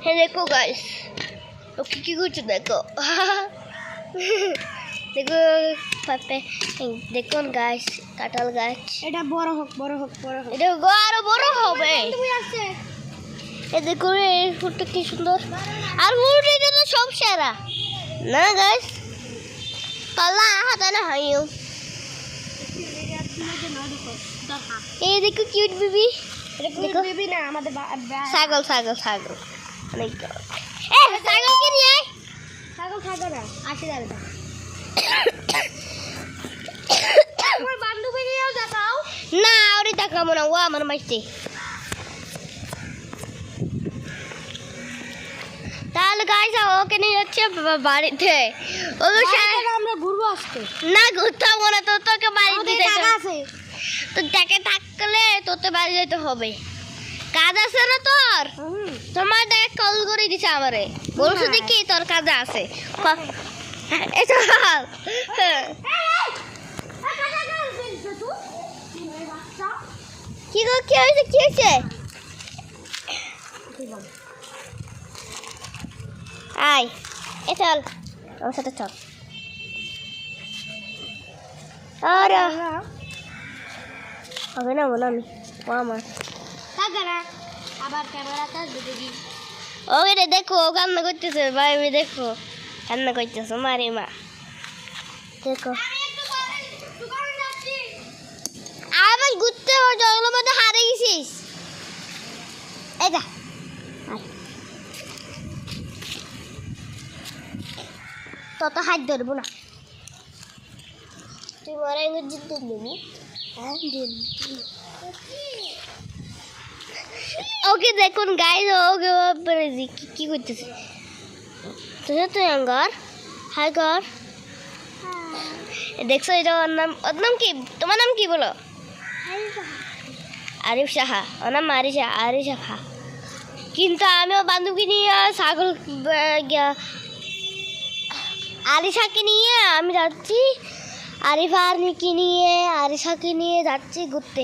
হ্যাঁ দেখো গাইস, ও কি করছে দেখো। দেখো পাপে, দেখুন গাইস কাঁঠাল গাছ। এটা বড় হোক বড় হোক বড় হোক। এটা আরো বড় হবে। এ দেখো এই ফুলটা কি সুন্দর। আর ফুলটা এটা তো সব সেরা না গাইস। কালা হাতা না হাইও। এই দেখো কিউট বেবি। এটা বেবি না আমাদের ছাগল ছাগল ছাগল অনেক। এ ছাগল কি নিয়ে আয়। ছাগল থাকবে না, আসে যাবে না। আমার বান্ধবী নিয়েও দেখাও না, ওরে দেখাবো না, ও আমার মাইতে। তাহলে গাইস ওকে নিয়ে যাচ্ছে বাড়িতে। ও আমরা ঘুরবো আজকে। না ঘুরতাম না, তো তোকে বাড়িতে আছে তো দেখে থাকলে তোতে বাড়ি যেতে হবে। কাজ আছে না তোর? তোমার দেখে কল করে দিছে আমারে, বলছো দেখি তোর কাজ আছে। এটা কি গো, কি হয়েছে কি হয়েছে? আয় এ চল আমার সাথে চল। আর হবে না বলো আমি, ও আমার আবার ক্যামেরাটা দেখি। ওকে রে দেখো, ও কান্না করতেছে ভাই, দেখো কান্না করতেছে মারে মা। দেখো আবার ঘুরতে জঙ্গলের মধ্যে হারিয়ে গেছিস। এটা তত হাত ধরবো না, তুই মারা জিদ্দ দিবি। ওকে দেখুন গাইজ, ওকে কি করতেছে। তুই আঙ্গার হাই গর দেখছো, এটা ওর নাম কি? তোমার নাম কি বলো? আরিফ সাহা। ওর নাম আরিশা, আরিশা খা। কিন্তু আমি ও বান্ধবীকে নিয়ে ছাগল আরিশাকে নিয়ে আমি যাচ্ছি, আরিফা আর নিকি নিয়ে আরিশাকে নিয়ে যাচ্ছি ঘুরতে।